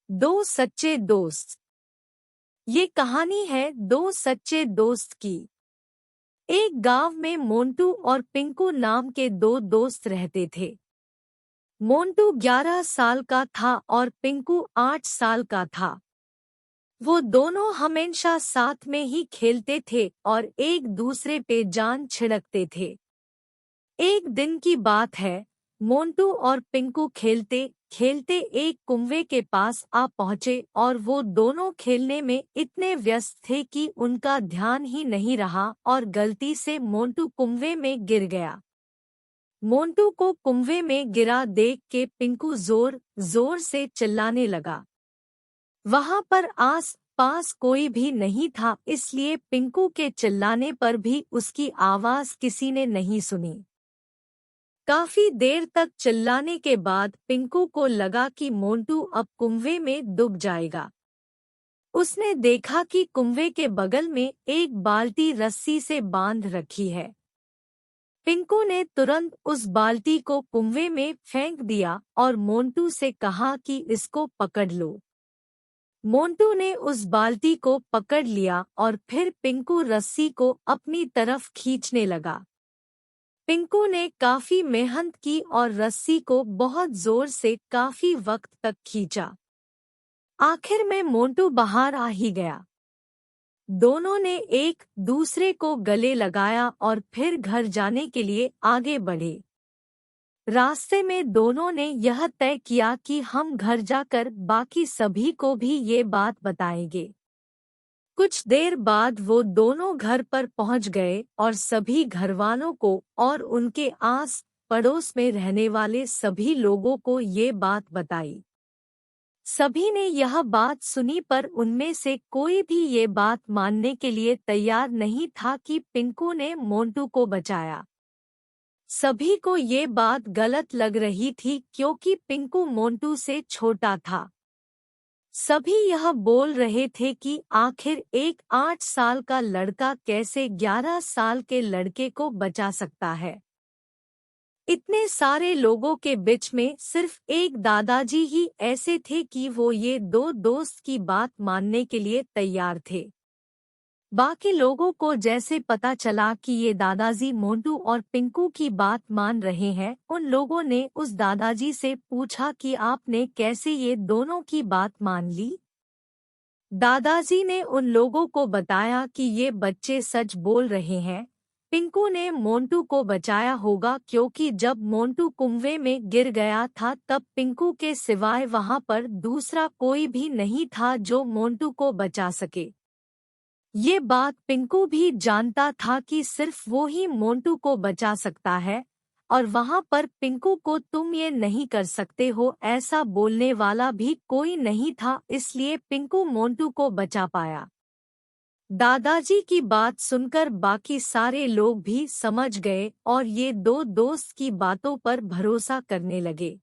दो सच्चे दोस्त। ये कहानी है दो सच्चे दोस्त की। एक गांव में मोंटू और पिंकू नाम के दो दोस्त रहते थे। मोंटू 11 साल का था और पिंकू 8 साल का था। वो दोनों हमेशा साथ में ही खेलते थे और एक दूसरे पे जान छिड़कते थे। एक दिन की बात है, मोंटू और पिंकू खेलते खेलते एक कुएं के पास आ पहुंचे और वो दोनों खेलने में इतने व्यस्त थे कि उनका ध्यान ही नहीं रहा और गलती से मोंटू कुएं में गिर गया। मोंटू को कुएं में गिरा देख के पिंकू जोर जोर से चिल्लाने लगा। वहां पर आस पास कोई भी नहीं था, इसलिए पिंकू के चिल्लाने पर भी उसकी आवाज किसी ने नहीं सुनी। काफी देर तक चिल्लाने के बाद पिंकू को लगा कि मोंटू अब कुएं में डूब जाएगा। उसने देखा कि कुएं के बगल में एक बाल्टी रस्सी से बांध रखी है। पिंकू ने तुरंत उस बाल्टी को कुएं में फेंक दिया और मोंटू से कहा कि इसको पकड़ लो। मोंटू ने उस बाल्टी को पकड़ लिया और फिर पिंकू रस्सी को अपनी तरफ खींचने लगा। पिंकू ने काफी मेहनत की और रस्सी को बहुत जोर से काफी वक्त तक खींचा। आखिर में मोंटू बाहर आ ही गया। दोनों ने एक दूसरे को गले लगाया और फिर घर जाने के लिए आगे बढ़े। रास्ते में दोनों ने यह तय किया कि हम घर जाकर बाकी सभी को भी ये बात बताएंगे। कुछ देर बाद वो दोनों घर पर पहुंच गए और सभी घरवालों को और उनके आस पड़ोस में रहने वाले सभी लोगों को ये बात बताई। सभी ने यह बात सुनी पर उनमें से कोई भी ये बात मानने के लिए तैयार नहीं था कि पिंकू ने मोंटू को बचाया। सभी को ये बात गलत लग रही थी क्योंकि पिंकू मोंटू से छोटा था। सभी यह बोल रहे थे कि आखिर एक 8 साल का लड़का कैसे 11 साल के लड़के को बचा सकता है। इतने सारे लोगों के बीच में सिर्फ एक दादाजी ही ऐसे थे कि वो ये दो दोस्त की बात मानने के लिए तैयार थे। बाकी लोगों को जैसे पता चला कि ये दादाजी मोंटू और पिंकू की बात मान रहे हैं, उन लोगों ने उस दादाजी से पूछा कि आपने कैसे ये दोनों की बात मान ली। दादाजी ने उन लोगों को बताया कि ये बच्चे सच बोल रहे हैं। पिंकू ने मोंटू को बचाया होगा क्योंकि जब मोंटू कुएं में गिर गया था तब पिंकू के सिवाय वहां पर दूसरा कोई भी नहीं था जो मोंटू को बचा सके। ये बात पिंकू भी जानता था कि सिर्फ वो ही मोंटू को बचा सकता है और वहां पर पिंकू को तुम ये नहीं कर सकते हो ऐसा बोलने वाला भी कोई नहीं था, इसलिए पिंकू मोंटू को बचा पाया। दादाजी की बात सुनकर बाकी सारे लोग भी समझ गए और ये दो दोस्त की बातों पर भरोसा करने लगे।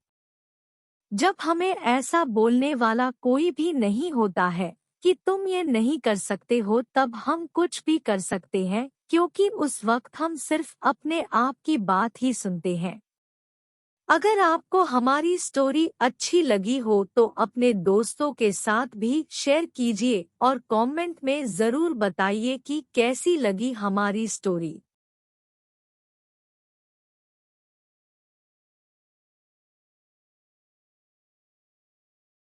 जब हमें ऐसा बोलने वाला कोई भी नहीं होता है कि तुम ये नहीं कर सकते हो, तब हम कुछ भी कर सकते हैं क्योंकि उस वक्त हम सिर्फ अपने आप की बात ही सुनते हैं। अगर आपको हमारी स्टोरी अच्छी लगी हो तो अपने दोस्तों के साथ भी शेयर कीजिए और कमेंट में ज़रूर बताइए कि कैसी लगी हमारी स्टोरी।